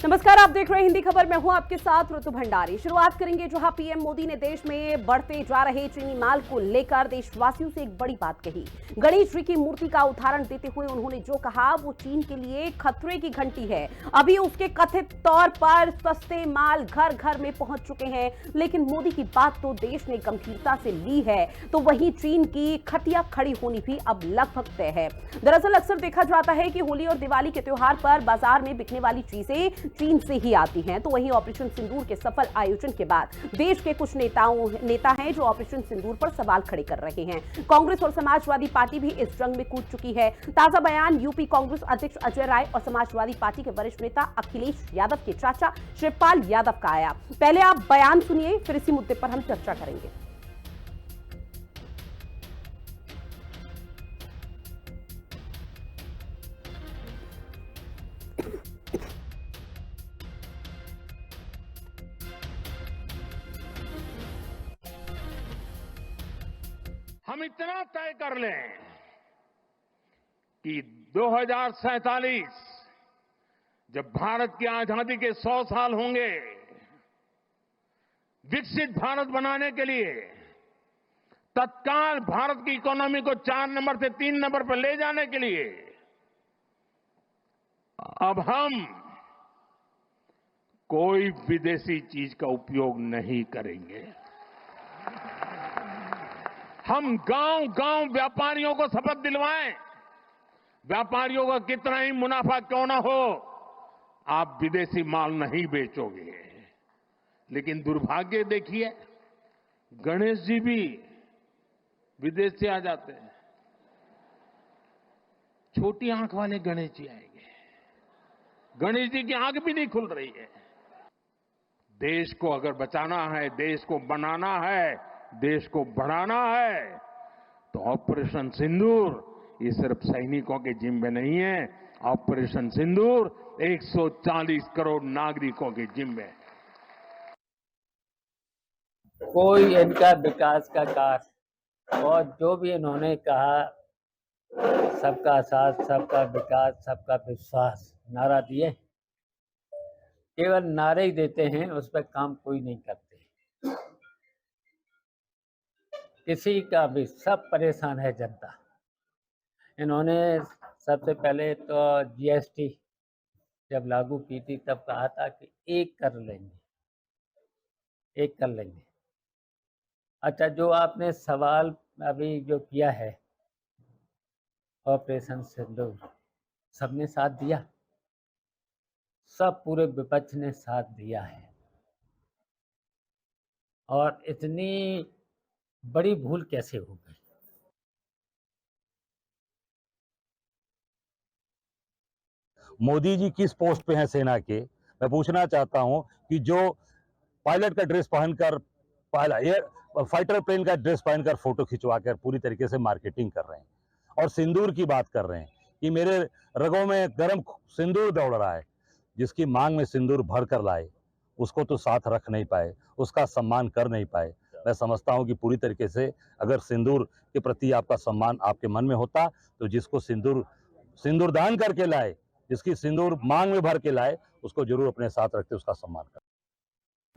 नमस्कार, आप देख रहे हैं हिंदी खबर। मैं हूं आपके साथ ऋतु भंडारी। शुरुआत करेंगे जहां पीएम मोदी ने देश में बढ़ते जा रहे चीनी माल को लेकर देशवासियों से एक बड़ी बात कही। गणेश जी की मूर्ति का उदाहरण देते हुए उन्होंने जो कहा वो चीन के लिए खतरे की घंटी है। अभी उसके कथित तौर पर सस्ते माल घर घर में पहुंच चुके हैं, लेकिन मोदी की बात तो देश ने गंभीरता से ली है, तो वहीं चीन की खटिया खड़ी होनी भी अब लगभग तय है। दरअसल अक्सर देखा जाता है कि होली और दिवाली के त्योहार पर बाजार में बिकने वाली चीजें चीन से ही आती हैं। तो वहीं ऑपरेशन सिंदूर के सफल आयोजन के बाद देश के कुछ नेता हैं जो ऑपरेशन सिंदूर पर सवाल खड़े कर रहे हैं। कांग्रेस और समाजवादी पार्टी भी इस जंग में कूद चुकी है। ताजा बयान यूपी कांग्रेस अध्यक्ष अजय राय और समाजवादी पार्टी के वरिष्ठ नेता अखिलेश यादव के चाचा शिवपाल यादव का आया। पहले आप बयान सुनिए, फिर इसी मुद्दे पर हम चर्चा करेंगे। हम इतना तय कर लें कि 2047 जब भारत की आजादी के 100 साल होंगे, विकसित भारत बनाने के लिए तत्काल भारत की इकोनॉमी को 4 नंबर से 3 नंबर पर ले जाने के लिए अब हम कोई विदेशी चीज का उपयोग नहीं करेंगे। हम गांव-गांव व्यापारियों को शपथ दिलवाएं, व्यापारियों का कितना ही मुनाफा क्यों ना हो, आप विदेशी माल नहीं बेचोगे। लेकिन दुर्भाग्य देखिए, गणेश जी भी विदेश से आ जाते हैं। छोटी आंख वाले गणेश जी आएंगे, गणेश जी की आंख भी नहीं खुल रही है। देश को अगर बचाना है, देश को बनाना है, देश को बढ़ाना है, तो ऑपरेशन सिंदूर ये सिर्फ सैनिकों के जिम्मे नहीं है। ऑपरेशन सिंदूर 140 करोड़ नागरिकों के जिम्मे। कोई इनका विकास का कार्य और जो भी इन्होंने कहा, सबका साथ, सबका विकास, सबका विश्वास नारा दिए, केवल नारे ही देते हैं, उस पर काम कोई नहीं करते। किसी का भी, सब परेशान है जनता। इन्होंने सबसे पहले तो जीएसटी जब लागू की थी तब कहा था कि एक कर लेंगे। अच्छा, जो आपने सवाल अभी जो किया है ऑपरेशन सिंदूर, सबने साथ दिया, सब पूरे विपक्ष ने साथ दिया है। और इतनी बड़ी भूल कैसे हो गई? मोदी जी किस पोस्ट पे हैं सेना के? मैं पूछना चाहता हूं कि जो पायलट का ड्रेस पहनकर, फाइटर प्लेन का ड्रेस पहनकर फोटो खिंचवाकर पूरी तरीके से मार्केटिंग कर रहे हैं और सिंदूर की बात कर रहे हैं कि मेरे रगों में गर्म सिंदूर दौड़ रहा है। जिसकी मांग में सिंदूर भर कर लाए उसको तो साथ रख नहीं पाए, उसका सम्मान कर नहीं पाए। मैं समझता हूं कि पूरी तरीके से अगर सिंदूर के प्रति आपका सम्मान आपके मन में होता तो जिसको सिंदूर दान करके लाए, जिसकी सिंदूर मांग में भर के लाए, उसको जरूर अपने साथ रखते, उसका सम्मान कर।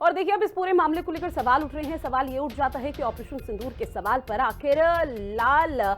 और देखिए, अब इस पूरे मामले को लेकर सवाल उठ रहे हैं। सवाल ये उठ जाता है कि ऑपरेशन सिंदूर के सवाल पर आखिर लाल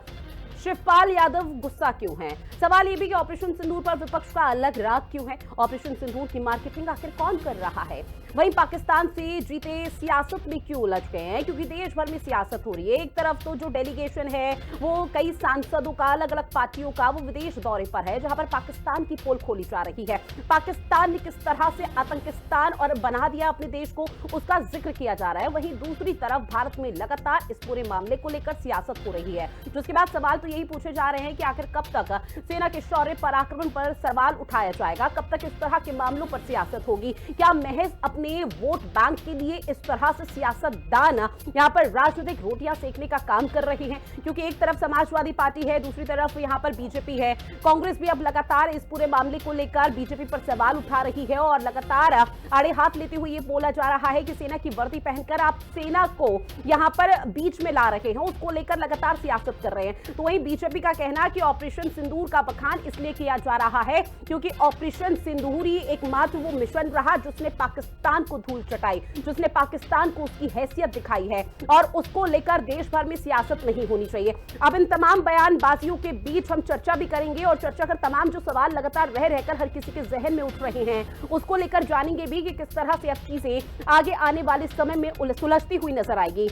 शिवपाल यादव गुस्सा क्यों हैं? सवाल ये भी कि ऑपरेशन सिंदूर पर विपक्ष का अलग राग क्यों है? ऑपरेशन सिंदूर की मार्केटिंग आखिर कौन कर रहा है? वहीं पाकिस्तान से जीते सियासत में क्यों उलझ गए हैं? क्योंकि देश भर में सियासत हो रही है। एक तरफ तो जो डेलीगेशन है वो कई सांसदों का, अलग अलग पार्टियों का, वो विदेश दौरे पर है, जहां पर पाकिस्तान की पोल खोली जा रही है। पाकिस्तान ने किस तरह से आतंकिस्तान और बना दिया अपने देश को, उसका जिक्र किया जा रहा है। वहीं दूसरी तरफ भारत में लगातार इस पूरे मामले को लेकर सियासत हो रही है, जिसके बाद सवाल तो यही पूछे जा रहे हैं कि आखिर कब तक सेना के शौर्य पराक्रम पर सवाल उठाया जाएगा, कब तक इस तरह के मामलों पर सियासत होगी? क्या महज अपने वोट बैंक के लिए इस तरह से सियासतदान यहां पर राजनीतिक रोटियां सेकने का काम कर रहे हैं? क्योंकि एक तरफ समाजवादी पार्टी है, दूसरी तरफ यहां पर बीजेपी है। कांग्रेस भी अब लगातार इस पूरे मामले को लेकर बीजेपी पर सवाल उठा रही है और लगातार आड़े हाथ लेते हुए ये बोला जा रहा है कि सेना की वर्दी पहनकर आप सेना को यहां पर बीच में ला रहे हैं, उसको लेकर लगातार सियासत कर रहे हैं। तो वहीं वहीं बीजेपी का कहना कि ऑपरेशन सिंदूर का बखान इसलिए किया जा रहा है क्योंकि ऑपरेशन सिंदूर ही एकमात्र वो मिशन रहा जिसने पाकिस्तान को धूल चटाई, जिसने पाकिस्तान को उसकी हैसियत दिखाई है और उसको लेकर देश भर में सियासत नहीं होनी चाहिए। अब इन तमाम बयानबाजियों के बीच हम चर्चा भी करेंगे और चर्चा कर तमाम जो सवाल लगातार रह रहकर हर किसी के जहन में उठ रहे हैं उसको लेकर जानेंगे भी कि किस तरह से अब चीजें आगे आने वाले समय में सुलझती हुई नजर आएगी।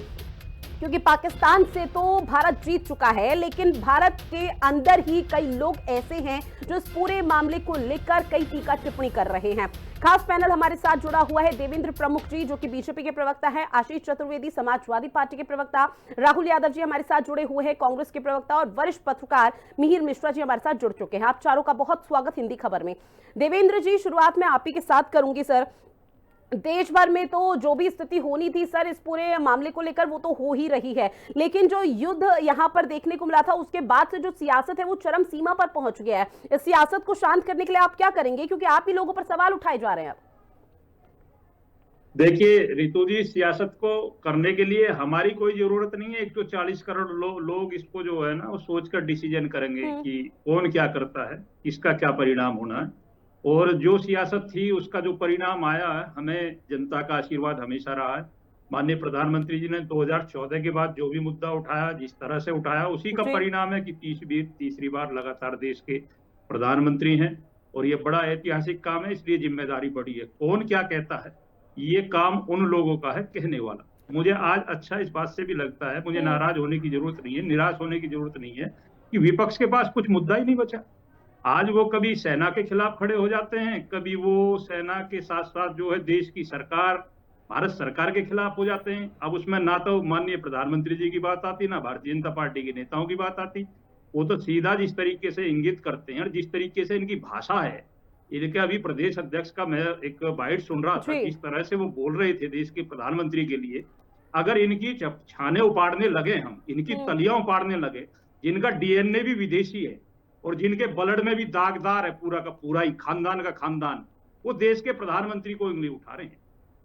क्योंकि पाकिस्तान से तो भारत जीत चुका है, लेकिन भारत के अंदर ही कई लोग ऐसे हैं जो इस पूरे मामले को लेकर कई टीका टिप्पणी कर रहे हैं। खास पैनल हमारे साथ जुड़ा हुआ है देवेंद्र प्रमुख जी जो कि बीजेपी के प्रवक्ता है, आशीष चतुर्वेदी समाजवादी पार्टी के प्रवक्ता, राहुल यादव जी हमारे साथ जुड़े हुए हैं कांग्रेस के प्रवक्ता और वरिष्ठ पत्रकार मिहिर मिश्रा जी हमारे साथ जुड़ चुके हैं। आप चारों का बहुत स्वागत हिंदी खबर में। देवेंद्र जी, शुरुआत में आप ही के साथ करूंगी। सर, देश भर में तो जो भी स्थिति होनी थी सर इस पूरे मामले को लेकर वो तो हो ही रही है, लेकिन जो युद्ध यहां पर देखने को मिला था उसके बाद से जो सियासत है वो चरम सीमा पर पहुंच गया है। इस सियासत को शांत करने के लिए आप क्या करेंगे, क्योंकि आप ही लोगों पर सवाल उठाए जा रहे हैं। देखिए रितु जी, सियासत को करने के लिए हमारी कोई जरूरत नहीं है। 140 करोड़ लोग इसको जो है ना वो सोचकर डिसीजन करेंगे कि कौन क्या करता है, इसका क्या परिणाम होना है। और जो सियासत थी उसका जो परिणाम आया है, हमें जनता का आशीर्वाद हमेशा रहा है। माननीय प्रधानमंत्री जी ने 2014 के बाद जो भी मुद्दा उठाया, जिस तरह से उठाया, उसी का परिणाम है कि तीसरी बार लगातार देश के प्रधानमंत्री हैं। और ये बड़ा ऐतिहासिक काम है, इसलिए जिम्मेदारी बड़ी है। कौन क्या कहता है ये काम उन लोगों का है कहने वाला। मुझे आज अच्छा इस बात से भी लगता है, मुझे नाराज होने की जरूरत नहीं है, निराश होने की जरूरत नहीं है कि विपक्ष के पास कुछ मुद्दा ही नहीं बचा। आज वो कभी सेना के खिलाफ खड़े हो जाते हैं, कभी वो सेना के साथ साथ जो है देश की सरकार, भारत सरकार के खिलाफ हो जाते हैं। अब उसमें ना तो माननीय प्रधानमंत्री जी की बात आती, ना भारतीय जनता पार्टी के नेताओं की बात आती। वो तो सीधा जिस तरीके से इंगित करते हैं और जिस तरीके से इनकी भाषा है, इनके अभी प्रदेश अध्यक्ष का मैं एक बाइट सुन रहा था, किस तरह से वो बोल रहे थे देश के प्रधानमंत्री के लिए। अगर इनकी छाने उपाड़ने लगे हम, इनकी तलियां उपाड़ने लगे, जिनका डीएनए भी विदेशी है और जिनके ब्लड में भी दागदार है पूरा का पूरा ही खानदान का खानदान, वो देश के प्रधानमंत्री को उंगली उठा रहे हैं।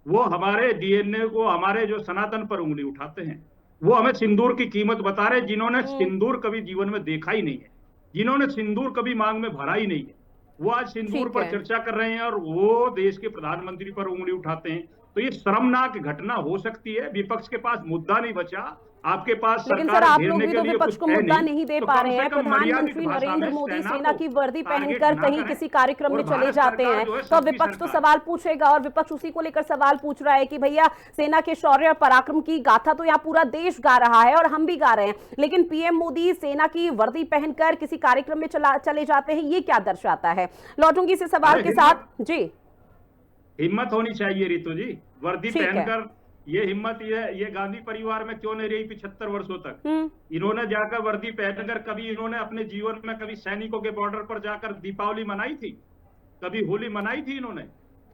वो हमारे डीएनए को, हमारे जो सनातन पर उंगली उठाते हैं। वो हमें सिंदूर की कीमत बता रहे, जिन्होंने सिंदूर कभी जीवन में देखा ही नहीं है, जिन्होंने सिंदूर कभी मांग में भरा ही नहीं है, वो आज सिंदूर पर चर्चा कर रहे हैं और वो देश के प्रधानमंत्री पर उंगली उठाते हैं। तो ये शर्मनाक घटना हो सकती है। विपक्ष के पास मुद्दा नहीं बचा, आपके पास लेकिन सर आप लोग भी तो विपक्ष को मुद्दा नहीं दे पा रहे हैं। प्रधानमंत्री नरेंद्र मोदी सेना की वर्दी पहनकर कहीं किसी कार्यक्रम में चले जाते हैं तो विपक्ष तो सवाल पूछेगा, और विपक्ष उसी को लेकर सवाल पूछ रहा है कि भैया सेना के शौर्य और पराक्रम की गाथा तो यहाँ पूरा देश गा रहा है और हम भी गा रहे हैं, लेकिन पीएम मोदी सेना की वर्दी पहनकर किसी कार्यक्रम में चले जाते हैं, ये क्या दर्शाता है? लौटूंगी इस सवाल के साथ। जी, हिम्मत होनी चाहिए रितु जी, वर्दी पहनकर ये हिम्मत ये गांधी परिवार में क्यों नहीं रही 75 वर्षों तक? इन्होंने जाकर वर्दी पहनकर कभी इन्होंने अपने जीवन में कभी सैनिकों के बॉर्डर पर जाकर दीपावली मनाई थी, कभी होली मनाई थी इन्होंने?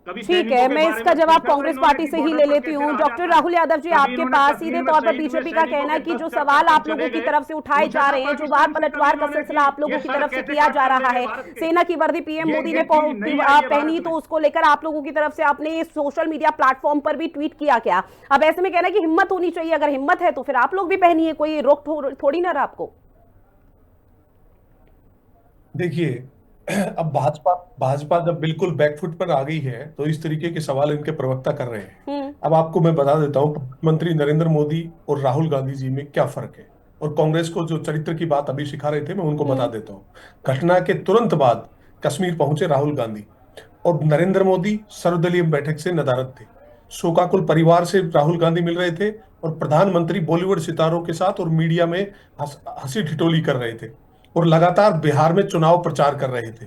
ठीक है, मैं इसका जवाब कांग्रेस पार्टी से ही ले लेती हूँ। डॉक्टर राहुल यादव जी, आपके पास सीधे तौर पर बीजेपी का कहना है कि जो सवाल आप लोगों की तरफ से उठाए जा रहे हैं, जो वार पलटवार का सिलसिला आप लोगों की तरफ से किया जा रहा है, सेना की वर्दी पीएम मोदी ने पहनी तो उसको लेकर आप लोगों की तरफ से अपने सोशल मीडिया प्लेटफॉर्म पर भी ट्वीट किया गया। अब ऐसे में कहना है कि हिम्मत होनी चाहिए, अगर हिम्मत है तो फिर आप लोग भी पहनिए, कोई रोक थोड़ी ना रहा आपको। देखिए, अब भाजपा जब बिल्कुल बैकफुट पर आ गई है तो इस तरीके के सवाल इनके प्रवक्ता कर रहे हैं। अब आपको मैं बता देता हूँ प्रधानमंत्री नरेंद्र मोदी और राहुल गांधी जी में क्या फर्क है, और कांग्रेस को जो चरित्र की बात अभी सिखा रहे थे मैं उनको बता देता हूँ। घटना के तुरंत बाद कश्मीर पहुंचे राहुल गांधी और नरेंद्र मोदी सर्वदलीय बैठक से नदारद थे। शोकाकुल परिवार से राहुल गांधी मिल रहे थे और प्रधानमंत्री बॉलीवुड सितारों के साथ और मीडिया में हंसी ठिठोली कर रहे थे और लगातार बिहार में चुनाव प्रचार कर रहे थे।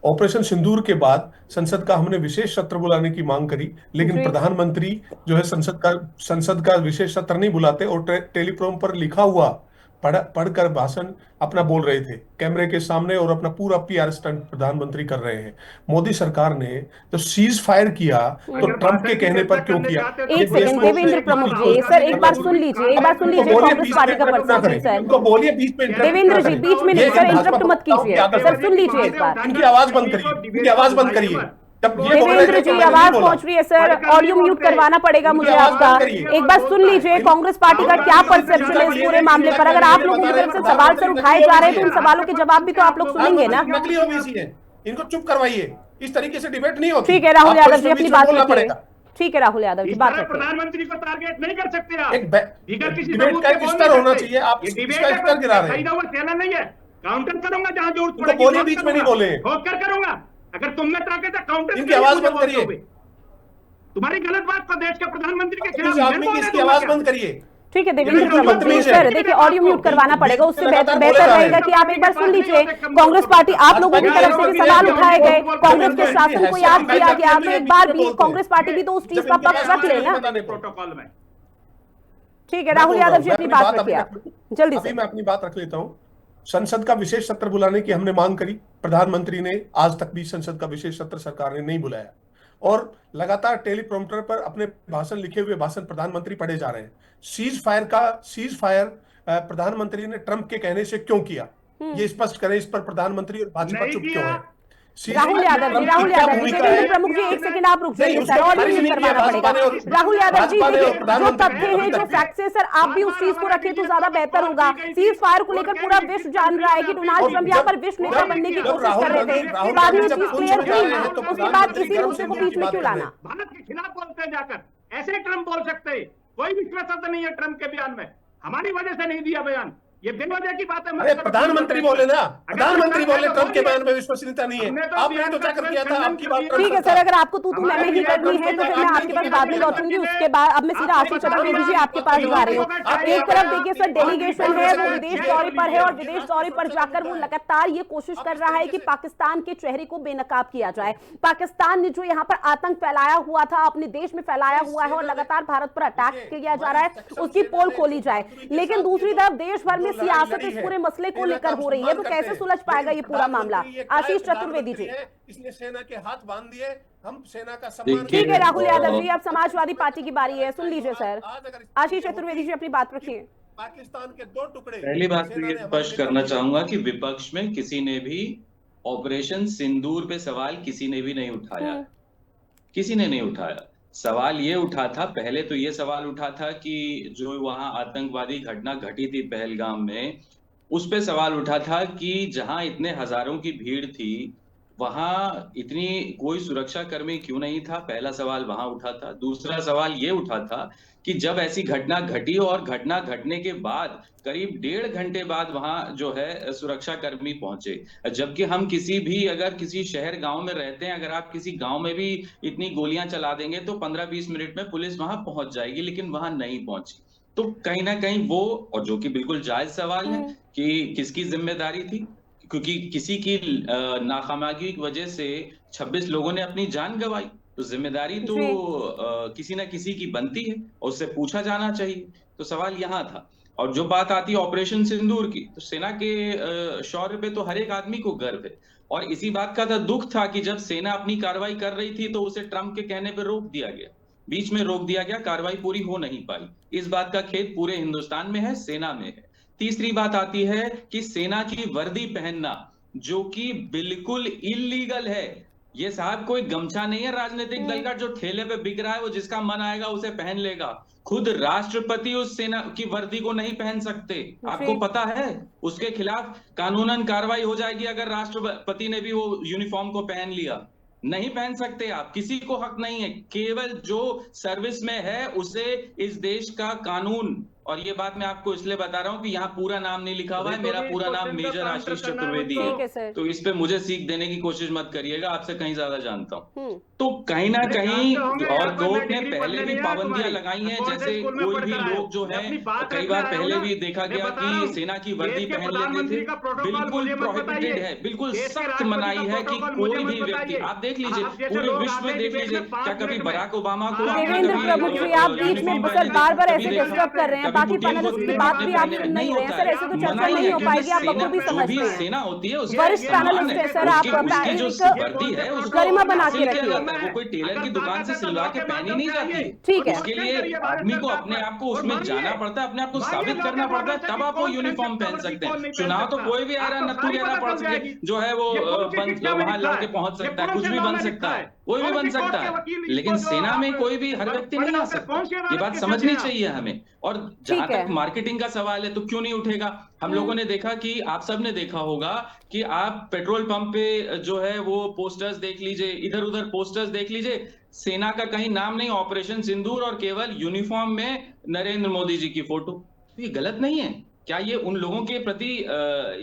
ऑपरेशन सिंदूर के बाद संसद का हमने विशेष सत्र बुलाने की मांग करी, लेकिन प्रधानमंत्री जो है संसद का विशेष सत्र नहीं बुलाते और टेलीप्रॉम पर लिखा हुआ पढ़कर भाषण अपना बोल रहे थे कैमरे के सामने और अपना पूरा पीआर स्टंट प्रधानमंत्री कर रहे हैं। मोदी सरकार ने जब सीज फायर किया तो ट्रंप के कहने पर क्यों किया? एक सेकंड देवेंद्र प्रमुख जी, सर एक बार सुन लीजिए, कांग्रेस पार्टी का पर्सन सर उनको बोलिए बीच में। देवेंद्र जी बीच में नहीं सर, इंटरप्ट मत कीजिए सर, सुन लीजिए एक बार। इनकी आवाज बंद करिए, इनकी आवाज बंद करिए, जब ये बोल रहे देवेंद्र थे जी कि मैंने आवाज नहीं बोला। पहुंच रही है सर, ऑडियो म्यूट करवाना पड़ेगा मुझे आपका। एक बार सुन लीजिए कांग्रेस पार्टी का क्या परसेप्शन है इस पूरे मामले पर। अगर आप लोगों की तरफ से सवाल सर उठाए जा रहे हैं तो उन सवालों के जवाब भी तो आप लोग सुनेंगे ना। नकली ओबीसी है, इनको चुप करवाइए, इस तरीके से डिबेट नहीं होती। ठीक है राहुल आपको यादव जी इसमें अपनी बीच में बात बोलना रखिए। पड़ेगा। ठीक है राहुल यादव जी बात रखिए। प्रधानमंत्री को टारगेट नहीं कर सकते आप। एक बिगर किसी डिबेट सबूत का के एक बोल स्तर नहीं होना सकते। चाहिए, आप ये इसका डिबेट स्तर गिरा रहे खरीदा हैं। हुआ चैनल नहीं है। काउंटर करूंगा जहां जरूरत इनको पड़ेगी, बोलिए ठोक बीच में नहीं करूंगा। बोले। ठोक कर करूंगा। अगर तुमने टारगेट है काउंटर इनकी आवाज बंद करिए। तुम्हारी गलत बात को देश के प्रधानमंत्री के इस खिलाफ आदमी की इसकी आवाज बंद करिए। ठीक है देवेंद्र बिल्कुल प्रमुख जी बदतमीज है। सर देखिए ऑडियो म्यूट करवाना पड़ेगा, उससे लगातार बोले बेहतर जा रहे रहेगा हैं। कि आप एक बार सुन लीजिए। कांग्रेस पार्टी आप लोगों की तरफ से भी सवाल उठाए गए, कांग्रेस के शासन को याद किया गया, तो एक बार भी कांग्रेस पार्टी भी तो उस चीज का पक्ष रख ले ना। प्रोटोकॉल में ठीक है राहुल यादव जी अपनी बात रखिए आप जल्दी से। मैं अपनी बात रख लेता हूँ। संसद का विशेष सत्र बुलाने की हमने मांग करी, प्रधानमंत्री ने आज तक भी संसद का विशेष सत्र सरकार ने नहीं बुलाया और लगातार टेलीप्रॉम्प्टर पर अपने भाषण लिखे हुए भाषण प्रधानमंत्री पढ़े जा रहे हैं। सीज फायर प्रधानमंत्री ने ट्रंप के कहने से क्यों किया, ये स्पष्ट करें। इस पर प्रधानमंत्री और भाजपा चुप क्यों है? राहुल यादव जी देवेंद्र प्रमुख जी एक सेकंड आप रुक जाइए सर, और भी करवाना पड़ेगा। राहुल यादव जी देखिए जो तथ्य हैं जो फैक्ट्स हैं सर आप भी उस चीज को रखें तो ज्यादा बेहतर होगा। सीज फायर को लेकर पूरा विश्व जान रहा है कि डोनाल्ड ट्रंप यहाँ पर विश्व नेता बनने की कोशिश कर रहे थे, बाद में ये चीज क्लियर हुई, उसके बाद इसी मुद्दे को बीच में क्यों लाना? भारत के खिलाफ बोलते हैं जाकर, ऐसे ट्रंप बोल सकते हैं। कोई विश्वास नहीं है ट्रंप के बयान में, हमारी वजह से नहीं दिया बयान, ये बेवजह की बात है। अरे प्रधानमंत्री बोले ना, प्रधानमंत्री बोले ट्रंप के बयान में विश्वसनीयता नहीं है। आपने तो जाकर किया था, आपकी बात ठीक है सर, अगर आपको तू मैं ही करनी है तो फिर मैं आपके पास बाद में लौटूंगी। उसके बाद अब मैं सीधा आशीष चतुर्वेदी जी आपके पास जा रही हूँ। एक तरफ देखिए सर डेलीगेशन है वो विदेश दौरे पर है और विदेश दौरे पर जाकर वो लगातार ये कोशिश कर रहा है कि पाकिस्तान के चेहरे को बेनकाब किया जाए। पाकिस्तान ने जो यहाँ पर आतंक फैलाया हुआ था अपने देश में फैलाया हुआ है और लगातार भारत पर अटैक किया जा रहा है, उसकी पोल खोली जाए। लेकिन दूसरी तरफ देश भर में सियासत इस पूरे मसले को लेकर हो रही है, तो कैसे सुलझ पाएगा ये पूरा मामला? आशीष चतुर्वेदी जी। इसने सेना के हाथ बांध दिए, हम सेना का सम्मान। ठीक है राहुल यादव जी अब समाजवादी पार्टी की बारी है, सुन लीजिए सर। आशीष चतुर्वेदी जी अपनी बात रखिए। पाकिस्तान के 2 टुकड़े। पहली बात तो ये स्पष्ट करना चाहूंगा कि विपक्ष में किसी ने भी ऑपरेशन सिंदूर पे सवाल किसी ने भी नहीं उठाया, किसी ने नहीं उठाया। सवाल ये उठा था, पहले तो ये सवाल उठा था कि जो वहां आतंकवादी घटना घटी थी पहलगाम में, उस पे सवाल उठा था कि जहां इतने हजारों की भीड़ थी वहां इतनी कोई सुरक्षा कर्मी क्यों नहीं था, पहला सवाल वहां उठा था। दूसरा सवाल ये उठा था कि जब ऐसी घटना घटी और घटना घटने के बाद करीब 1.5 घंटे बाद वहां जो है सुरक्षा कर्मी पहुंचे, जबकि हम किसी भी अगर किसी शहर गांव में रहते हैं, अगर आप किसी गांव में भी इतनी गोलियां चला देंगे तो 15-20 मिनट में पुलिस वहां पहुंच जाएगी, लेकिन वहां नहीं पहुंची। तो कहीं ना कहीं वो, और जो कि बिल्कुल जायज सवाल है कि किसकी जिम्मेदारी थी, क्योंकि किसी की नाकामयाबी की वजह से 26 लोगों ने अपनी जान गंवाई, तो जिम्मेदारी तो किसी ना किसी की बनती है और उससे पूछा जाना चाहिए। तो सवाल यहाँ था। और जो बात आती है ऑपरेशन सिंदूर की, तो सेना के शौर्य पे तो हर एक आदमी को गर्व है और इसी बात का तो दुख था कि जब सेना अपनी कार्रवाई कर रही थी तो उसे ट्रंप के कहने पर रोक दिया गया, बीच में रोक दिया गया, कार्रवाई पूरी हो नहीं पाई। इस बात का खेद पूरे हिंदुस्तान में है, सेना में है। तीसरी बात आती है कि सेना की वर्दी पहनना जो कि बिल्कुल इल्लीगल है। ये साहब कोई गमछा नहीं है राजनीतिक दल का जो ठेले पे बिक रहा है, वो जिसका मन आएगा उसे पहन लेगा। खुद राष्ट्रपति उस सेना की वर्दी को नहीं पहन सकते, आपको पता है। उसके खिलाफ कानूनन कार्रवाई हो जाएगी अगर राष्ट्रपति ने भी वो यूनिफॉर्म को पहन लिया। नहीं पहन सकते आप, किसी को हक नहीं है, केवल जो सर्विस में है उसे इस देश का कानून। और ये बात मैं आपको इसलिए बता रहा हूँ कि यहाँ पूरा नाम नहीं लिखा हुआ है, मेरा पूरा नाम मेजर आशीष चतुर्वेदी है, तो इस पे मुझे सीख देने की कोशिश मत करिएगा, आपसे कहीं ज्यादा जानता हूँ। तो कहीं ना कहीं और कोर्ट ने पहले भी पाबंदियां लगाई हैं, जैसे कोई भी लोग जो है, कई बार पहले भी देखा गया कि सेना की वर्दी पहन लेते थे, बिल्कुल प्रोहिबिटेड है, बिल्कुल सख्त मनाही है कि कोई भी व्यक्ति, आप देख लीजिए पूरे विश्व में देख लीजिए, क्या कभी बराक ओबामा को देवेंद्र प्रमुख जी आप बीच में बार-बार ऐसे डिस्टर्ब कर रहे हैं, बाकी पैनलिस्ट की बात भी आप सुन नहीं रहे हैं सर, ऐसे तो चर्चा नहीं हो पाएगी, आप लोग भी समझते हैं। सेना होती है, वरिष्ठ पैनलिस्ट है सर, आप वर्दी है, उसको गरिमा बना के रखिए। वो कोई टेलर की दुकान से सिलवा के पहनी नहीं जाती, ठीक है। उसके लिए आदमी को अपने आप को उसमें जाना पड़ता है, अपने आप को साबित करना पड़ता है, तब आप वो यूनिफॉर्म पहन सकते हैं। चुनाव तो कोई भी आ रहा है, नत्थु ग्यारह पढ़ के जो है वो वहां लड़के पहुंच सकता है, कुछ भी बन सकता है। कोई भी कौन बन सी कोर्ट सकता के है, वकील लेकिन इसको जो सेना में आप कोई भी हर व्यक्ति बड़े नहीं आ होकर सकता। कौन सी ये अदालत बात के समझनी जज हैं आप? चाहिए हमें। और जहां ठीक है। तक मार्केटिंग का सवाल है तो क्यों नहीं उठेगा। हम लोगों ने देखा कि आप सब ने देखा होगा कि आप पेट्रोल पंप पे जो है वो पोस्टर्स देख लीजिए, इधर उधर पोस्टर्स देख लीजिए, सेना का कहीं नाम नहीं, ऑपरेशन सिंदूर और केवल यूनिफॉर्म में नरेंद्र मोदी जी की फोटो। तो ये गलत नहीं है क्या? ये उन लोगों के प्रति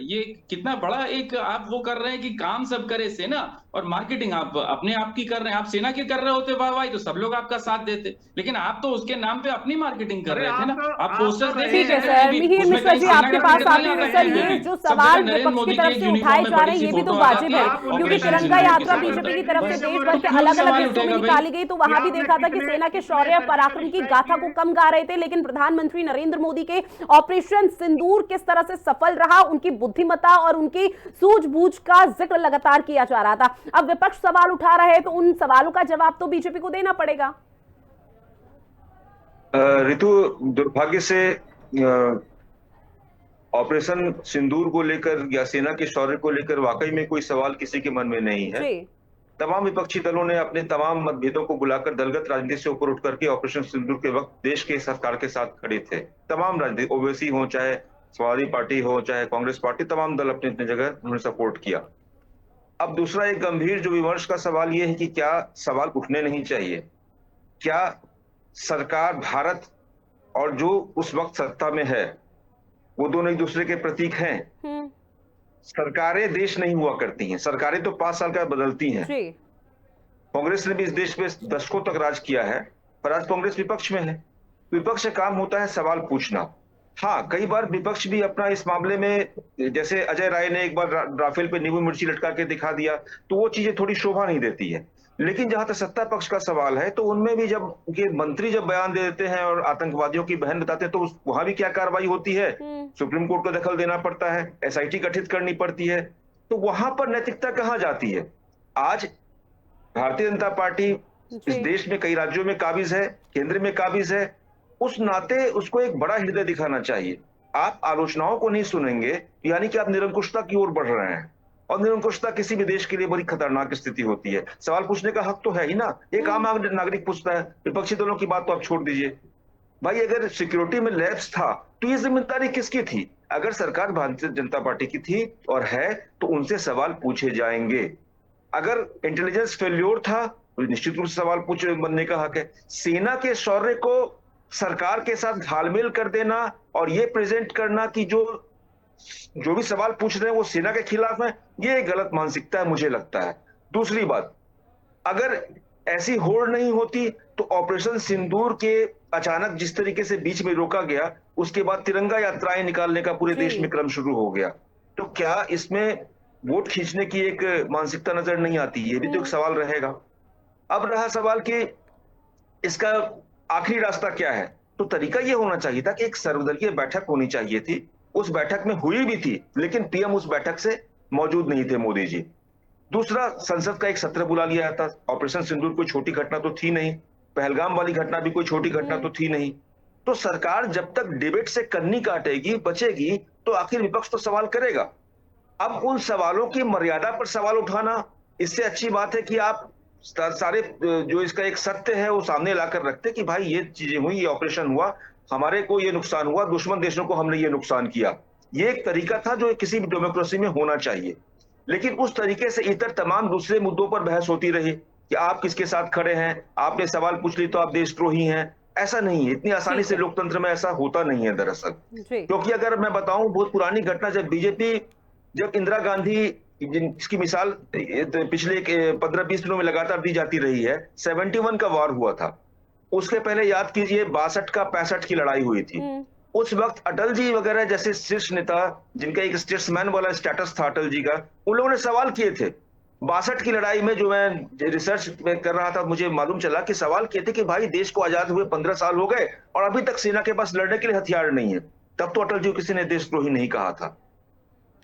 ये कितना बड़ा एक आप वो कर रहे हैं कि काम सब करे सेना और मार्केटिंग आप अपने आप की कर रहे हैं। आप सेना की कर रहे होते वाह वाह तो सब लोग आपका साथ देते, लेकिन आप तो उसके नाम पे अपनी मार्केटिंग कर अरे रहे थे ना। आप आप पोस्टर्स तो देख ठीक रहे है लीजिए हैं सर, कहीं भी, मिहिर उसमें मिश्रा कहीं जी सेना आपके का पास जिक्र आते नहीं हैं। आता सर, कहीं ये भी। जो सब सवाल जगह नरेंद्र विपक्ष की मोदी की तरफ एक से यूनिफॉर्म उठाए में जा बड़ी रहे हैं, सी ये भी तो फोटो आ वाजिब जाती है, है, आप उनके क्योंकि ऑपरेशन टाइम तिरंगा में सिंदूर के यात्रा साथ। बीजेपी की करते तरफ हैं। से कैसे देश वो भर के क्यों अलग अलग सवाल हिस्सों में उठेगा भाई? निकाली गई, तो वहां भी आपने देखा था कि कितने सेना के कितने शौर्य पराक्रम की सर्टिफिकेट गाथा को किए? कम गा रहे थे, लेकिन प्रधानमंत्री नरेंद्र मोदी के ऑपरेशन सिंदूर किस तरह से सफल रहा, उनकी बुद्धिमत्ता और उनकी सूझबूझ का जिक्र लगातार किया जा रहा था। अब विपक्ष सवाल उठा रहा है तो उन सवालों का जवाब तो बीजेपी को देना पड़ेगा। ऋतु, दुर्भाग्य से ऑपरेशन सिंदूर को लेकर या सेना के शौर्य को लेकर वाकई में कोई सवाल किसी के मन में नहीं है। जी। तमाम विपक्षी दलों ने अपने तमाम मतभेदों को बुलाकर दलगत राजनीति से ऊपर उठ करके ऑपरेशन सिंदूर के वक्त देश के सरकार के साथ खड़े थे। तमाम राजनीति, ओवैसी हो, चाहे समाजवादी पार्टी हो, चाहे कांग्रेस पार्टी, तमाम दल अपनी अपनी जगह उन्होंने सपोर्ट किया। अब दूसरा एक गंभीर जो विमर्श का सवाल यह है कि क्या सवाल उठने नहीं चाहिए? क्या सरकार भारत और जो उस वक्त सत्ता में है वो दोनों एक दूसरे के प्रतीक हैं? सरकारें देश नहीं हुआ करती हैं, सरकारें तो 5 साल का बदलती हैं। जी। कांग्रेस ने भी इस देश पे दशकों तक राज किया है, पर आज कांग्रेस विपक्ष में है। विपक्ष का काम होता है सवाल पूछना। हाँ, कई बार विपक्ष भी अपना इस मामले में, जैसे अजय राय ने एक बार राफेल पे नींबू मिर्ची लटका के दिखा दिया, तो वो चीजें थोड़ी शोभा नहीं देती है। लेकिन जहां तक सत्ता पक्ष का सवाल है, तो उनमें भी जब ये मंत्री जब बयान दे देते हैं और आतंकवादियों की बहन बताते हैं, तो वहां भी क्या कार्रवाई होती है? सुप्रीम कोर्ट को दखल देना पड़ता है, एसआईटी गठित करनी पड़ती है। तो वहां पर नैतिकता कहां जाती है? आज भारतीय जनता पार्टी इस देश में कई राज्यों में काबिज है, केंद्र में काबिज है, उस नाते उसको एक बड़ा हृदय दिखाना चाहिए। आप आलोचनाओं को नहीं सुनेंगे, यानी कि आप निरंकुशता की ओर बढ़ रहे हैं, और निरंकुशता किसी भी देश के लिए बड़ी खतरनाक स्थिति होती है। सवाल पूछने का हक तो है ही ना, एक आम नागरिक पूछता है। विपक्षी दलों की बात तो आप छोड़ दीजिए भाई, अगर सिक्योरिटी में लैप्स था तो ये जिम्मेदारी किसकी थी? अगर सरकार भारतीय जनता पार्टी की थी और है, तो उनसे सवाल पूछे जाएंगे। अगर इंटेलिजेंस फेल्योर था तो निश्चित रूप से सवाल बनने का हक है। सेना के शौर्य को सरकार के साथ घालमेल कर देना और ये प्रेजेंट करना कि जो भी सवाल पूछ रहे हैं वो सेना के खिलाफ है, ये गलत मानसिकता है, मुझे लगता है। दूसरी बात, अगर ऐसी होड़ नहीं होती तो ऑपरेशन सिंदूर के अचानक जिस तरीके से बीच में रोका गया, उसके बाद तिरंगा यात्राएं निकालने का पूरे देश में क्रम शुरू हो गया, तो क्या इसमें वोट खींचने की एक मानसिकता नजर नहीं आती? ये भी तो एक सवाल रहेगा। अब रहा सवाल कि इसका आखिरी रास्ता क्या है, तो तरीका ये होना चाहिए था कि एक सर्वदलीय बैठक होनी चाहिए थी। उस बैठक में हुई भी थी, लेकिन पीएम उस बैठक से मौजूद नहीं थे, मोदी जी। दूसरा, संसद का एक सत्र बुला लिया था। ऑपरेशन सिंदूर कोई छोटी घटना तो थी नहीं, पहलगाम वाली घटना भी कोई छोटी घटना तो थी नहीं। तो सरकार जब तक डिबेट से कन्नी काटेगी, बचेगी, तो आखिर विपक्ष तो सवाल करेगा। अब उन सवालों की मर्यादा पर सवाल उठाना, इससे अच्छी बात है कि आप सारे जो इसका एक सत्य है वो सामने लाकर रखते कि भाई ये चीजें हुई, ये ऑपरेशन हुआ, हमारे को ये नुकसान हुआ, दुश्मन देशों को हमने ये नुकसान किया। ये एक तरीका था जो किसी भी डेमोक्रेसी में होना चाहिए। लेकिन उस तरीके से इतर तमाम दूसरे मुद्दों पर बहस होती रही कि आप किसके साथ खड़े हैं, आपने सवाल पूछ ली तो आप देशद्रोही हैं। ऐसा नहीं है, इतनी आसानी से लोकतंत्र में ऐसा होता नहीं है दरअसल। क्योंकि अगर मैं बताऊं, बहुत पुरानी घटना, जब इंदिरा गांधी, जिसकी मिसाल पिछले 15-20 दिनों में लगातार दी जाती रही है, 71 का वार हुआ था। उसके पहले याद कीजिए 62 का 65 की लड़ाई हुई थी। उस वक्त अटल जी वगैरह जैसे शीर्ष नेता, जिनका एक स्टेट्समैन वाला स्टेटस था अटल जी का, उन लोगों ने सवाल किए थे। 62 की लड़ाई में, जो मैं रिसर्च कर रहा था, मुझे मालूम चला कि सवाल किए थे कि भाई देश को आजाद हुए 15 साल हो गए और अभी तक सेना के पास लड़ने के लिए हथियार नहीं है। तब तो अटल जी को किसी ने देशद्रोही नहीं कहा था।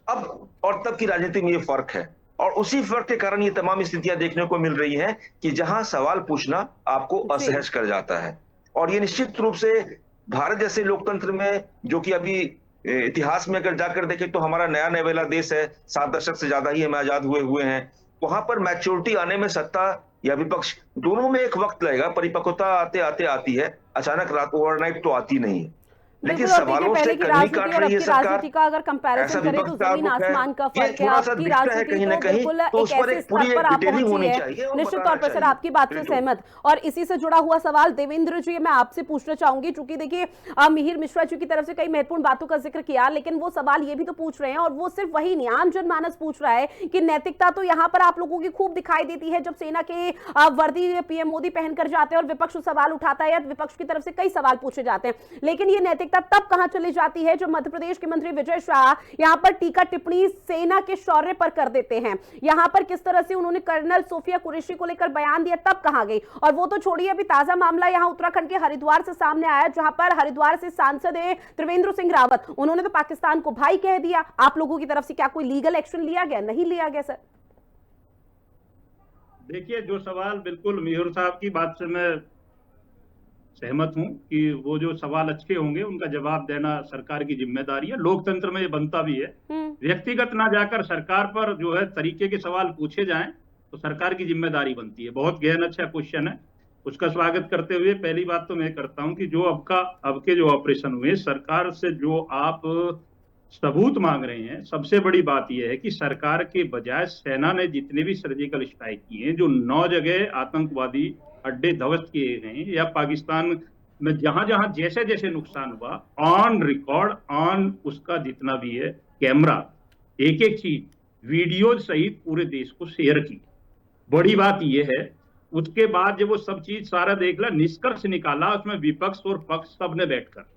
अब और तब की राजनीति में ये फर्क है, और उसी फर्क के कारण ये तमाम स्थितियां देखने को मिल रही हैं कि जहां सवाल पूछना आपको असहज कर जाता है। और ये निश्चित रूप से भारत जैसे लोकतंत्र में, जो कि अभी इतिहास में अगर जाकर देखें तो हमारा नया नवेला देश है, 7 दशक से ज्यादा ही हम आजाद हुए हैं, वहां पर मैच्योरिटी आने में सत्ता या विपक्ष, दोनों में एक वक्त लगेगा। परिपक्वता आते आते आती है, अचानक रात ओवरनाइट तो आती नहीं है। लेकिन बिल्कुल, और देखिए सवालों पहले से की कंनी राजनीति काट और अब रही है की सरकार, राजनीति का अगर ऐसा कंपैरिजन करें तो विपक्ष का जमीन रुख है। आसमान का ये फर्क है। थोड़ा सा अब की दिखता है राजनीति कहीं ना तो कहीं, बिल्कुल तो एक उस पर ऐसे एक पूरी स्तर पर आप डिटेलिंग पहुंची होनी है। चाहिए और निश्चित बताना तौर पर सर चाहिए। आपकी बात से बिल्कुल। सहमत। और इसी से जुड़ा हुआ सवाल देवेंद्र जी मैं आपसे पूछना चाहूंगी, चूंकि देखिए मिहिर मिश्रा जी की तरफ से कई महत्वपूर्ण बातों का जिक्र किया, लेकिन वो सवाल ये भी तो पूछ रहे हैं, और वो सिर्फ वही नहीं, आम जनमानस पूछ रहा है कि नैतिकता तो यहाँ पर आप लोगों की खूब दिखाई देती है जब सेना के वर्दी पीएम मोदी पहनकर जाते हैं और विपक्ष सवाल उठाता है या विपक्ष की तरफ से कई सवाल पूछे जाते हैं, लेकिन ये नैतिकता तब कहां चली जाती है जब मध्य प्रदेश के मंत्री विजय शाह यहां पर टीका टिप्पणी सेना के शौर्य पर कर देते हैं। यहां पर किस तरह से उन्होंने कर्नल सोफिया कुरैशी को लेकर बयान दिया, तब कहां गई? और वो तो छोड़िए, अभी ताजा मामला यहां उत्तराखंड के हरिद्वार से सामने आया, जहां पर हरिद्वार से सांसद है त्रिवेंद्र सिंह रावत, उन्होंने तो पाकिस्तान को भाई कह दिया। आप लोगों की तरफ से क्या कोई लीगल एक्शन लिया गया? नहीं लिया गया सर। देखिए, जो सवाल बिल्कुल मिहिर साहब की बात से मैं सहमत हूं कि वो जो सवाल अच्छे होंगे उनका जवाब देना सरकार की जिम्मेदारी है, लोकतंत्र में ये बनता भी है। व्यक्तिगत ना जाकर सरकार पर जो है तरीके के सवाल पूछे जाएं तो सरकार की जिम्मेदारी बनती है। बहुत गहन अच्छा क्वेश्चन है, उसका स्वागत करते हुए पहली बात तो मैं करता हूं कि जो अब के जो ऑपरेशन हुए, सरकार से जो आप सबूत मांग रहे हैं, सबसे बड़ी बात यह है कि सरकार के बजाय सेना ने जितने भी सर्जिकल स्ट्राइक किए हैं, जो 9 जगह आतंकवादी अड्डे ध्वस्त किए गए या पाकिस्तान में जहां जहां जैसे जैसे नुकसान हुआ, ऑन रिकॉर्ड, ऑन उसका जितना भी है कैमरा, एक एक चीज वीडियो सहित पूरे देश को शेयर की। बड़ी बात यह है, उसके बाद जब वो सब चीज सारा देख ला, निष्कर्ष निकाला, उसमें विपक्ष और पक्ष सबने बैठकर,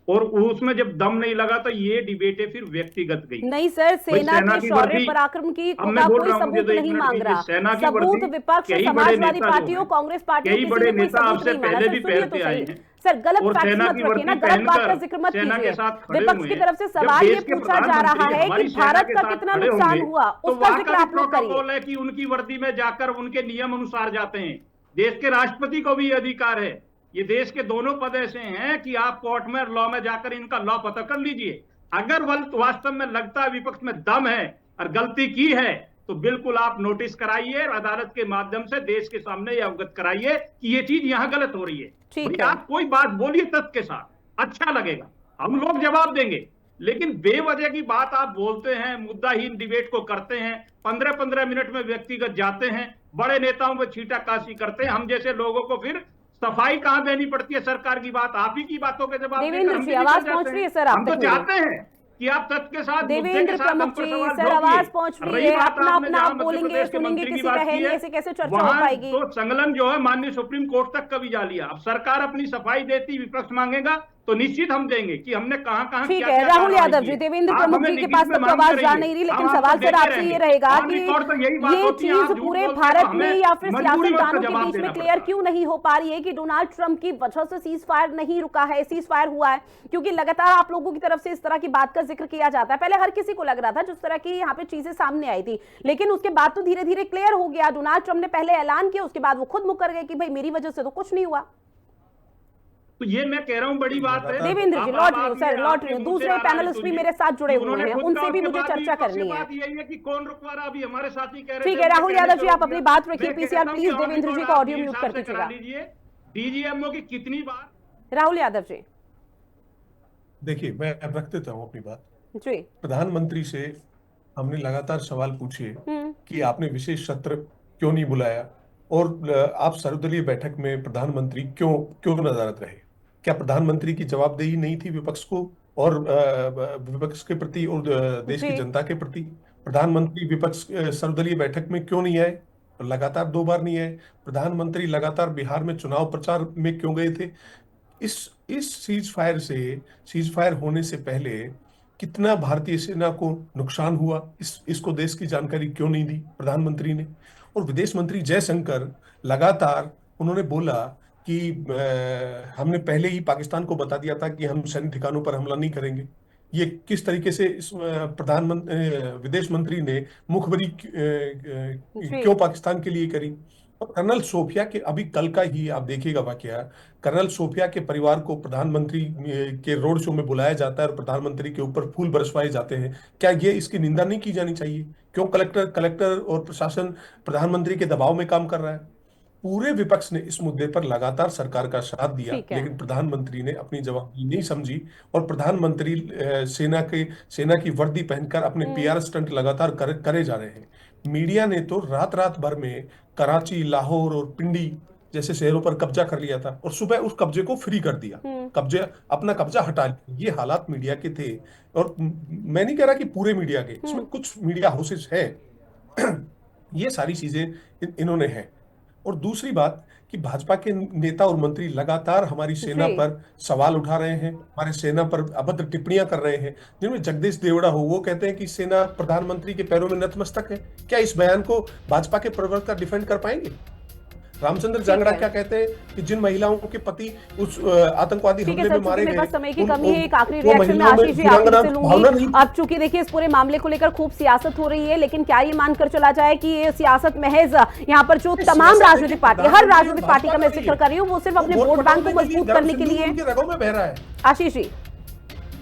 और उसमें जब दम नहीं लगा तो ये डिबेटें फिर व्यक्तिगत गई। नहीं सर, सेना के शौर्य पराक्रम की का कोई सबूत नहीं मांग रहा। सबूत विपक्ष, समाजवादी पार्टियों, कांग्रेस पार्टियों, कई किसी बड़े ने कोई नेता सबूत आपसे नहीं मांगा। पहले सर भी सुनिए पहनते तो आए सही हैं सर, गलत और फैक्ट सेना मत की रखिए ना, वर्दी गलत बात का पहनकर जिक्र मत सेना के कीजिए। साथ खड़े विपक्ष हुए की हैं। तरफ से जब सवाल ये देश के पूछा जा रहा प्रधानमंत्री है कि हमारी सेना भारत के का साथ कितना खड़े नुकसान होंगे, हुआ, तो उसका वहां जिक्र का भी आप लोग करिए। प्रोटोकॉल है कि उनकी वर्दी में जाकर उनके नियम अनुसार जाते हैं। देश के राष्ट्रपति को भी अधिकार है, ये देश के दोनों पद ऐसे हैं कि आप कोर्ट में लॉ में जाकर इनका लॉ पता कर लीजिए। अगर वास्तव में लगता है विपक्ष में दम है और गलती की है तो बिल्कुल आप नोटिस कराइए, अदालत के माध्यम से देश के सामने यह अवगत कराइए कि ये चीज यहां गलत हो रही है। ठीक है, आप कोई बात बोलिए तथ्य के साथ, अच्छा लगेगा, हम लोग जवाब देंगे। लेकिन बेवजह की बात आप बोलते हैं, मुद्दाहीन डिबेट को करते हैं, 15-15 मिनट में व्यक्तिगत जाते हैं, बड़े नेताओं पर छींटाकाशी करते हैं, हम जैसे लोगों को फिर सफाई कहां देनी पड़ती है सरकार की बात, आप ही की बातों के जवाब देवेंद्र जी आवाज पहुंच रही है सर आप हम तो तक? चाहते हैं कि आप तथ्य के साथ, देवेंद्र प्रमुख जी सर आवाज पहुंच रही है, अपना अपना आप बोलेंगे सुनेंगे, किसी का है नहीं, ऐसे कैसे चर्चा हो पाएगी? तो संकलन जो है माननीय सुप्रीम कोर्ट तक कभी जा लिया। अब सरकार अपनी सफाई देती, विपक्ष मांगेगा तो निश्चित हम देंगे कि हमने कहां कहां ठीक है। राहुल यादव जी, देवेंद्र प्रमुख जी के पास तक तो आवाज जा नहीं रही, लेकिन सवाल सर आपसे ये रहेगा कि ये चीज पूरे भारत में या फिर सियासतदानों के बीच में क्लियर क्यों नहीं हो पा रही है कि डोनाल्ड ट्रंप की वजह से सीज फायर नहीं रुका है, सीज फायर हुआ है? क्योंकि लगातार आप लोगों की तरफ से इस तरह की बात का जिक्र किया जाता है। पहले हर किसी को लग रहा था जिस तरह की यहाँ पे चीजें सामने आई थी, लेकिन उसके बाद तो धीरे धीरे क्लियर हो गया। डोनाल्ड ट्रंप ने पहले ऐलान किया, उसके बाद वो खुद मुकर गए कि भाई मेरी वजह से तो कुछ नहीं हुआ। तो ये मैं कह रहा हूं बड़ी बात है। देवेंद्र जी लौट रही हूं सर, लौट रही हूं। दूसरे पैनलिस्ट भी मेरे साथ जुड़े हुए हैं, उनसे भी मुझे चर्चा करनी है। यही है कि कौन रुकवा रहा, अभी हमारे साथी कह रहे ठीक है राहुल यादव जी, आप अपनी बात रखिए। पीसीआर प्लीज देवेंद्र जी का ऑडियो म्यूट कर दीजिएगा। डीजीएमओ की कितनी बार? राहुल यादव जी देखिए, मैं अब रख देता हूँ अपनी बात जी। प्रधानमंत्री से हमने लगातार सवाल पूछे कि आपने विशेष सत्र क्यों नहीं बुलाया और आप सर्वदलीय बैठक में प्रधानमंत्री क्यों नदारद रहे? क्या प्रधानमंत्री की जवाबदेही नहीं थी विपक्ष को और विपक्ष के प्रति और देश की जनता के प्रति? प्रधानमंत्री विपक्ष सर्वदलीय बैठक में क्यों नहीं आए? लगातार 2 बार नहीं आए। प्रधानमंत्री लगातार बिहार में चुनाव प्रचार में क्यों गए थे? इस सीज फायर होने से पहले कितना भारतीय सेना को नुकसान हुआ, इसको देश की जानकारी क्यों नहीं दी प्रधानमंत्री ने? और विदेश मंत्री जयशंकर लगातार उन्होंने बोला कि हमने पहले ही पाकिस्तान को बता दिया था कि हम सैन्य ठिकानों पर हमला नहीं करेंगे। ये किस तरीके से इस विदेश मंत्री ने मुखबरी क्यों पाकिस्तान के लिए करी? और कर्नल सोफिया के, अभी कल का ही आप देखिएगा वाकया, कर्नल सोफिया के परिवार को प्रधानमंत्री के रोड शो में बुलाया जाता है और प्रधानमंत्री के ऊपर फूल बरसवाए जाते हैं। क्या ये इसकी निंदा नहीं की जानी चाहिए? क्यों कलेक्टर और प्रशासन प्रधानमंत्री के दबाव में काम कर रहा है? पूरे विपक्ष ने इस मुद्दे पर लगातार सरकार का साथ दिया, ठीक है। लेकिन प्रधानमंत्री ने अपनी जवाबदेही नहीं समझी और प्रधानमंत्री सेना की वर्दी पहनकर अपने पीआर स्टंट लगातार करे जा रहे हैं। मीडिया ने तो रात रात भर में कराची, लाहौर और पिंडी जैसे शहरों पर कब्जा कर लिया था और सुबह उस कब्जे को फ्री कर दिया, अपना कब्जा हटा लिया। ये हालात मीडिया के थे और मैं नहीं कह रहा कि पूरे मीडिया के, इसमें कुछ मीडिया हाउसेस है। ये सारी चीजें इन्होंने हैं। और दूसरी बात कि भाजपा के नेता और मंत्री लगातार हमारी सेना पर सवाल उठा रहे हैं, हमारे सेना पर अभद्र टिप्पणियां कर रहे हैं, जिनमें जगदीश देवड़ा हो, वो कहते हैं कि सेना प्रधानमंत्री के पैरों में नतमस्तक है। क्या इस बयान को भाजपा के प्रवक्ता डिफेंड कर पाएंगे? रामचंद्र जांगड़ा क्या कहते हैं कि जिन महिलाओं के पति उस आतंकवादी हमले में मारे गए, समय की कमी है। एक आखिरी रिएक्शन में आशीष जी आपसे लूंगी। अब चूंकि देखिए इस पूरे मामले को लेकर खूब सियासत हो रही है, लेकिन क्या ये मानकर चला जाए कि ये सियासत महज यहाँ पर जो तमाम राजनीतिक पार्टी, हर राजनीतिक पार्टी का मैं जिक्र कर रही हूँ, वो सिर्फ अपने वोट बैंक को मजबूत करने के लिए रगों में बह रहा है? आशीष जी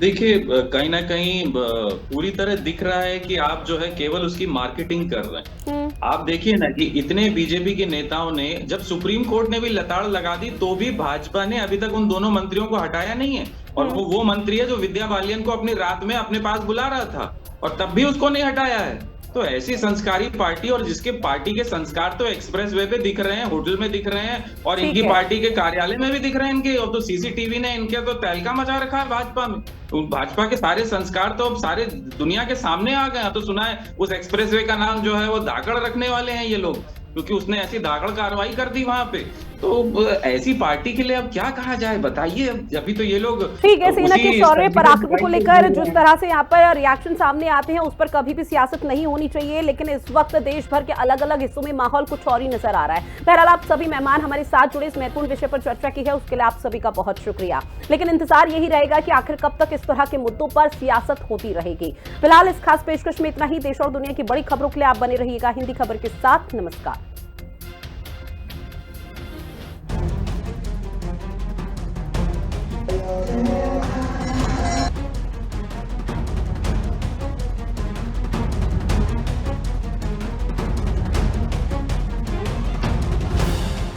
देखिए, कहीं ना कहीं पूरी तरह दिख रहा है कि आप जो है केवल उसकी मार्केटिंग कर रहे हैं। आप देखिए ना कि इतने बीजेपी के नेताओं ने, जब सुप्रीम कोर्ट ने भी लताड़ लगा दी तो भी भाजपा ने अभी तक उन दोनों मंत्रियों को हटाया नहीं है। और वो मंत्री है जो विद्या बालियन को अपनी रात में अपने पास बुला रहा था और तब भी उसको नहीं हटाया है। तो ऐसी संस्कारी पार्टी, और जिसके पार्टी के संस्कार तो एक्सप्रेस वे पे दिख रहे हैं, होटल में दिख रहे हैं, और इनकी पार्टी के कार्यालय में भी दिख रहे हैं इनके। और तो सीसीटीवी ने इनके तो तहलका मचा रखा है भाजपा में। तो भाजपा के सारे संस्कार तो अब सारे दुनिया के सामने आ गए। तो सुना है उस एक्सप्रेस वे का नाम जो है वो धाकड़ रखने वाले हैं ये लोग, क्योंकि उसने ऐसी धाकड़ कार्रवाई कर दी वहां पे। तो ऐसी पार्टी के लिए अब क्या कहा जाए, बताइए। अभी तो ये लोग ठीक है, सेना के शौर्य पराक्रम को लेकर जिस तरह से यहाँ पर रिएक्शन सामने आते हैं, उस पर कभी भी सियासत नहीं होनी चाहिए, लेकिन इस वक्त देश भर के अलग अलग हिस्सों में माहौल कुछ और ही नजर आ रहा है। बहरहाल आप सभी मेहमान हमारे साथ जुड़े, इस महत्वपूर्ण विषय पर चर्चा की है, उसके लिए आप सभी का बहुत शुक्रिया। लेकिन इंतजार यही रहेगा कि आखिर कब तक इस तरह के मुद्दों पर सियासत होती रहेगी। फिलहाल इस खास पेशकश में इतना ही। देश और दुनिया की बड़ी खबरों के लिए आप बने रहिएगा हिंदी खबर के साथ। नमस्कार।